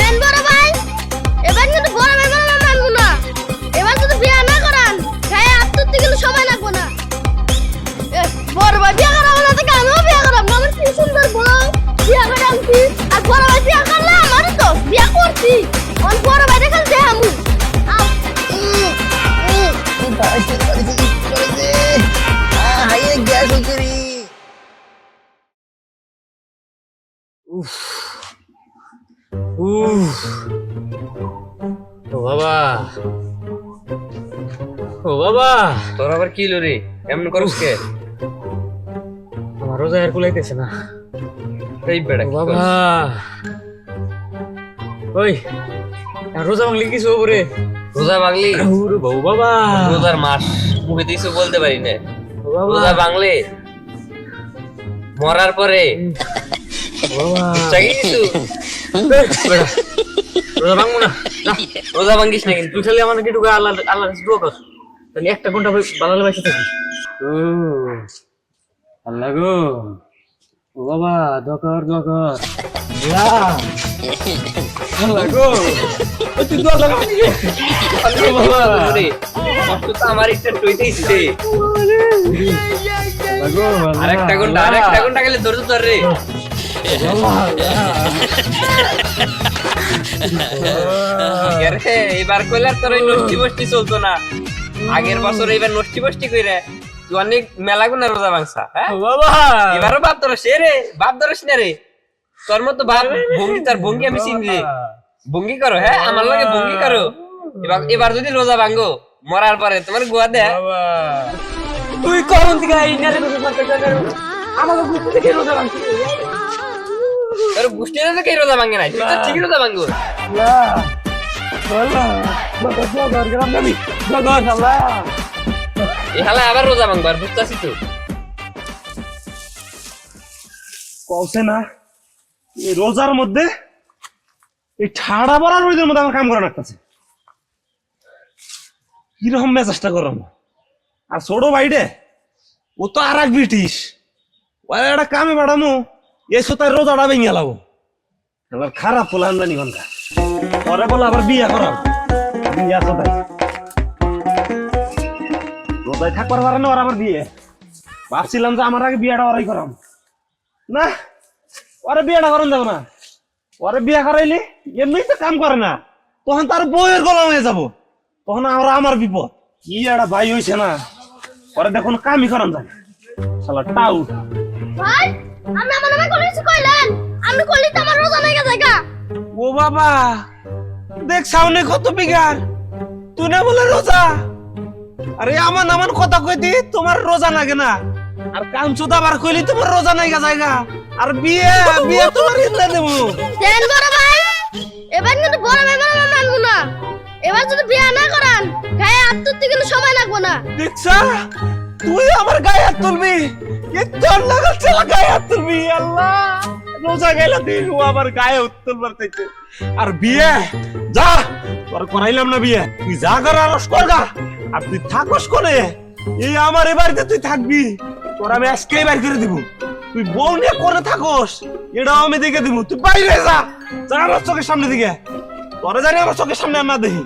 দেন বড় ভাই, এবার কিন্তু বড় ভাই বড় ভাই মানবো না। এবার যদি বিয়া না করান গায়ে হাত তুলতে গেলে সময় লাগবো না। এ, বড় ভাই বিয়া করাবো না তো আমিও বিয়া করাবো না। আমার কি সুন্দর বউ বিয়া করে আনছি, আর বড় ভাই বিয়া করলে আমারও তো বিয়া করছি। অন বড় ভাই দেখাল দে আমু ও বাবা, ও বাবা, তোর আবার কি হলো রে? এমন করস কে? আমার রোজা আর কুলাইতেছে না। এই বেড়া ও কি বাবা, করস? ওই আর রোজা ভাঙলি কিছু ওরে? রোজা ভাঙলি? ওরে বউ বাবা, রোজার মাস মুখে কিছু বলতে পারি না। ও বাবা, রোজা ভাঙলে মরার পরে ও বাবা, চাই কিছু বেড়া, রোজা ভাঙবো না। না, রোজা ভাঙ্গিস না কিন্তু। তুই খালি আমার কি ঢুকে আল্লাহ আল্লাহ দোয়া কর, তাহলে 1 ঘন্টা বানালে বাইসে থাকি। ও আল্লাহ গো, ও বাবা, দোয়া কর দোয়া কর। আল্লাহ গো, তুই দোয়া কর। আল্লাহ বাবা, রে, কষ্ট তো আমার একটা টইতেইছে। আল্লাহ গো, আরেকটা ঘন্টা গেলে ধরতে ধর রে। আরে, এবার কইলার তোর ওই নষ্টি বষ্টি চলতো না। আগের বছর এইবার নষ্টি বষ্টি কইরে তুই অনেক মেলা গুনা রোজা ভাঙছা। হ্যাঁ, ও বাবা, এবারও বাপ ধরস রে, বাপ ধরস না রে। তোর মতো বাপ ভঙ্গি, তার ভঙ্গি আমি চিনি রে। ভঙ্গি করো, হ্যাঁ আমার লগে ভঙ্গি করো। এবার যদি রোজা ভাঙ্গো মরার পরে তোমার গোয়া দে। বাবা, তুই কখন থেকে এই নেড়ে বসে থাকতে আমাকে বুঝতে থেকে রোজা ভাঙছিস? তোর গোষ্ঠী না কে রোজা ভাঙে নাই, তুই তো ঠিকই রোজা ভাঙ্গো। এই হালা আবার রোজা ভাঙবার বুঝতেছি তো। কওছে না এই রোজার মধ্যে এই ঠাড়া পড়া রোদের মধ্যে আমার কাম করা লাগতেছে। কিরকম মেজাজটা গরম। আর ছোট ভাইডে ও তো আর এক ব্রিটিশ, ওর একটা কামে বাড়ামো এসো তার রোজাটা ভেঙে লাবো। এবার খারাপ পোলা আমদানি ঘন্টা পরে বলে আবার বিয়ে করাম। বিয়ে কোথায় রোজায় থাকবার পারে না ওর আবার বিয়ে। ভাবছিলাম যে আমার আগে বিয়েটা ওরাই করাম না, ওরে বিয়েটা করান যাবো না। ওরে বিয়ে করাইলে এমনি তো কাম করে না, তখন তার বউয়ের গোলাম হয়ে যাবো, তখন আমরা আমার বিপদ। কি একটা ভাই হইছে না, ওরে দেখুন কামই করান যায় শালা টাউট। ভাই, আপনি আমার নামে কোনো কিছু কইলেন? আপনি কইলি তো আমার রোজা লেগে জায়গা। ও বাবা, দেখ সামনে কত বিগার, তুই না বলে রোজা। আরে আমার নামান কথা কইতি তোমার রোজা লাগে না, আর কাম চুদা বার কইলি তোমার রোজা নাইগা জায়গা। আর বিয়ে বিয়ে তোমার ইন্দা দেবো। দেন বড় ভাই, এবার কিন্তু বড় ভাই বড় ভাই মানবো না। এবার যদি বিয়া না করান গায়ে হাত তুলতে গেলে সময় লাগবো না। দেখছা তুই আমার গায়ে হাত তুলবি, তোর লাগা চলা গায়ে হাত তুলবি। আল্লাহ, রোজা গাইলা দিন ও আবার গায়ে উত্তল মারতেছে। আর বিয়ে যা তোর করাইলাম না বিয়ে, তুই যা করার করগা। আর তুই থাকস কোনে? এই আমার এ বাড়িতে তুই থাকবি, তোর আমি আজকেই বাইর করে দিব। তুই বউ নিয়ে করে থাকস এটাও আমি দেখে দিব। তুই বাইরে যা, যা আমার চোখের সামনে দিকে। তোরা জানি আমার চোখের সামনে আর না দেখি।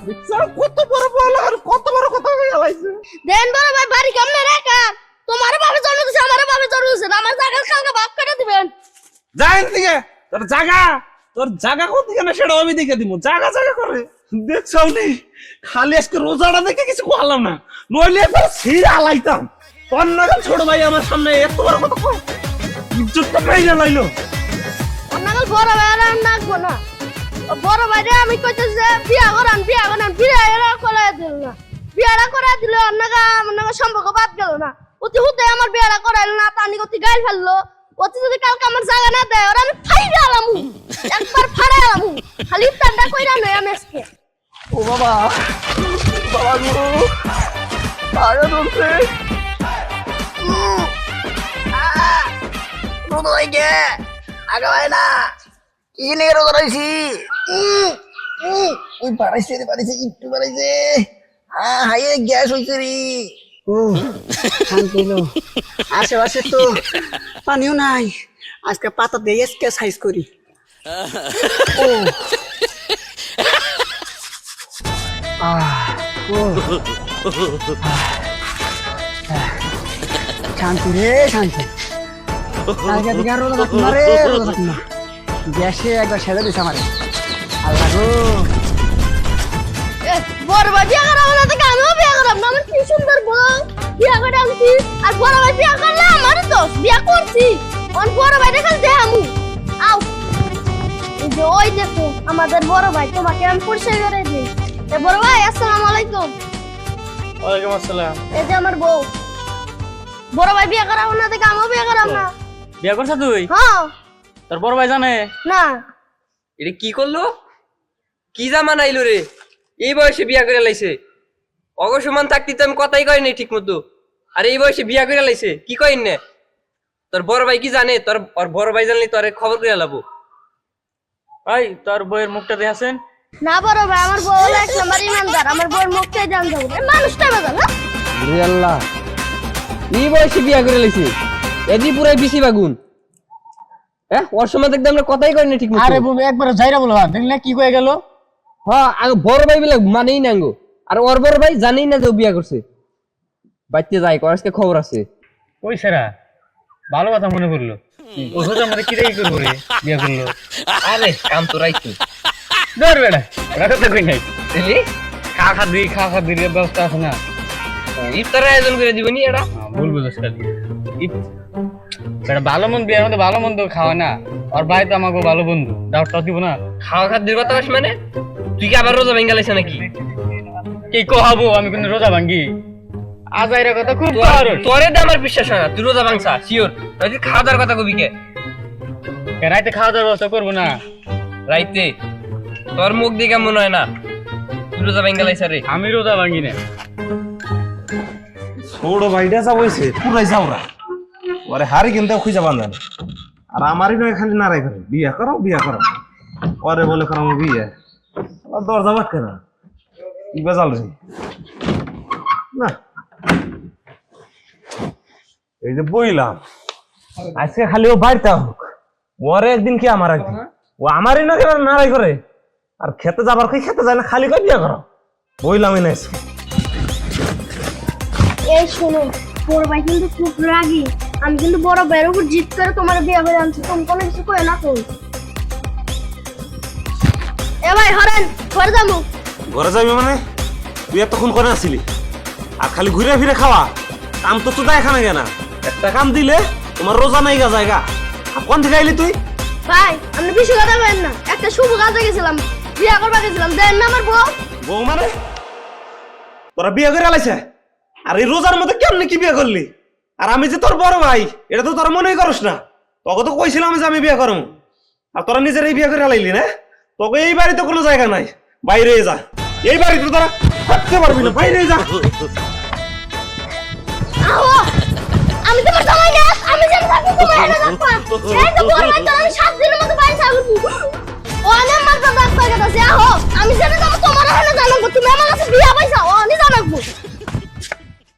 দেখছা কত বড় বলা আর কত বড় কথা হয়ে গেছে। দেন বড় ভাই, বাড়ি কেমনে রেখা? তোমার বাবা জন্ম দিছে, আমার বাবা জন্ম দিছে, আমার জায়গা কালকে ভাগ করে দিবেন। যাই দিকে তোর জায়গা কোন দিকে না সেটাও আমি দেখে দিব। জায়গা জায়গা করে দেখছাও নি, খালি আজকে রোজাটা দেখে কিছু করলাম না, নইলে এবার ছিঁড়া লাইতাম। তোর নাগাল ছোট ভাই আমার সামনে এত বড় কথা কয়, ইজ্জতটা পাই না লাইলো। অন্যকাল বড় ভাই আর নাকবো না। ও বড় ভাই রে আমি কইতেছি যে বিয়া করান বিয়া এরা করে দিল না। বিয়াটা করে দিলে অন্যকা সম্পর্ক বাদ গেল না। অতি হুতে আমার বিয়াটা করাইল না, তানি অতি গাইল ফেললো। অতি যদি কালকে আমার জায়গা না দেয় ওরা আমি ফাইরে আলামু, একবার ফাড়াই আলামু। খালি ইফতারটা কইরা নয় আমি আজকে। ও বাবা, বাবা গো আয়া দলছে রোদ হয়ে গে আগা ভাই না কি নিয়ে রোদ রয়েছি ওই বাড়াইছে রে, বাড়াইছে একটু বাড়াইছে। হ্যাঁ হাই গ্যাস হয়েছে রে। ও শান্তি লো, আশেপাশে তো পানিও নাই, আজকে পাতা দিয়ে সাইজ করি। ও শান্তি রে শান্তি আগে দিকে রোজা থাকতো না রে রোজা থাকতো না গ্যাসে একবার ছেড়ে দিছে আমারে আল্লাহ গো বড় ভাই বিয়া করাবো না থেকে আমিও বিয়া করাবো না আমার কি সুন্দর বউ বিয়া করে আনছি আর বড় ভাই বিয়া করলে আমারও দোষ বিয়া করছি অন বড় ভাই দেখাল দে আমু আও এই যে ওই দেখো আমাদের বড় ভাই তোমাকে আমি পরিচয় করে দিই এ বড় ভাই আসসালামু আলাইকুম ওয়ালাইকুম আসসালাম। এই যে আমার বউ বড় ভাই বিয়া করাবো না থেকে আমিও বিয়া করাবো না বিয়া করছ তুই? হ্যাঁ তোর বড় ভাই জানে? না এটা কি করলো? কি জামান আইলো রে? এই বয়সে বিয়া করে লাইছে। অগসমান থাকতে তো আমি কথাই কই নাই ঠিক মতো। আর এই বয়সে বিয়া করে লাইছে কি কইন না? তোর বড় ভাই কি জানে? তোর আর বড় ভাই জানলে তোরে খবর করে লাবো। ভাই তোর বইয়ের মুখটা দেখাছেন? না বড় ভাই আমার বউ হলো এক নাম্বার ইমানদার আমার বউর মুখটাই জান যাবো মানুষটা বাজান না রে আল্লাহ, এই বয়সে বিয়া করে লাইছে। এদি পুরাই বেশি বাগুন। হ্যাঁ, ওর সময় দেখতে আমরা কথাই কই না ঠিক মতো। আরে বউ একবার যাইরা বলবা দেখলে কি কয়ে গেল হ্যাঁ, আগে বড় ভাই বলে মানেই না গো। আর ওর বড় ভাই জানেই না যে ও বিয়া করছে। বাইতে যাই আজকে খবর আছে। ওই সেরা ভালো কথা মনে করলো। ও সোজা আমাদের কি দেখি করবো রে বিয়া করলো। আরে কাম তো রাইতো। ধর বেটা রাখা তো কই নাই। বুঝলি? খাওয়া দির ব্যবস্থা আছে না? ইফতারের আয়োজন করে দিবনি এটা। ভুল বুঝছ খালি। বেটা ভালো মন্দ বিয়ার মধ্যে ভালো মন্দ খাওয়া না। আর ভাই তো আমাকে ভালো বন্ধু দাওয়াত দিব না। খাওয়া খাদ্যের কথা বলছ মানে? তুই কি আবার রোজা ভেঙে লাইছ নাকি? কি কহাবো আমি কিন্তু রোজা ভাঙ্গি। আজাইরা কথা খুব তোরে দে আমার বিশ্বাস হয় না। তুই রোজা ভাঙছা শিওর। তুই খাওয়া দাওয়ার কথা কবি কে? রাইতে খাওয়া দাওয়ার ব্যবস্থা করবো না। রাইতে তোর মুখ দেখে মনে হয় না তুই রোজা ভেঙে লাইছ রে। আমি রোজা ভাঙ্গি না। ছোট ভাইটা যা বইছে পুরাই যাওরা ওরে হারি কিন্তু খুঁজে বান্ধান আর আমারই নয় খালি নারাই করে বিয়া করো ওরে বলে করো আমার বিয়ে আর দরজা বাট কেনা কি বেজাল রে না এই যে বইলাম আজকে খালি ও বাড়িতে হোক ওরে একদিন কি আমার একদিন ও আমারই না নারাই করে আর খেতে যাবার খেতে যায় না খালি করে বিয়া করো বইলামই না আজকে এই শোনো বড় ভাই কিন্তু খুব রাগী আমি কিন্তু বড় ভাইয়ের উপর জিদ করে তোমার বিয়ে করে আনছি তুমি কোনো কিছু কই না কই এ ভাই হরেন ঘরে যাবো ঘরে যাবি মানে তুই এতক্ষণ করে আসিলি আর খালি ঘুরে ফিরে খাওয়া কাম তো তো এখানে কেনা একটা কাম দিলে তোমার রোজা নাই গা জায়গা আর কোন থেকে আইলি তুই ভাই আমি বেশি কথা বলেন না একটা শুভ কাজে গেছিলাম বিয়ে করবা গেছিলাম দেন না আমার বউ বউ মানে তোরা বিয়ে করে আলাইছে আর এই রোজার মধ্যে কেমনে কি বিয়ে করলি আর আমি যে তোর বড় ভাই এটা তো তোরা মনেই করস না তোকে তো কইছিলাম যে আমি বিয়ে করবো আর তোরা নিজেরাই বিয়ে করে আলাইলি না তোকে এই বাড়িতে কোনো জায়গা নাই বাইরে যা এই বাড়িতে তোরা থাকতে পারবি না বাইরে যা আহো আমি তোমার জামাই না আমি যেন থাকি তোমার এনে রাখবা সেই তো বড় ভাই তো আমি 7 দিনের মতো বাইরে থাকবো ও আমি আমার দাদা কই গেছে আহো আমি যেন তোমার এনে জানাবো তুমি আমার কাছে বিয়া পয়সা ও আমি জানাবো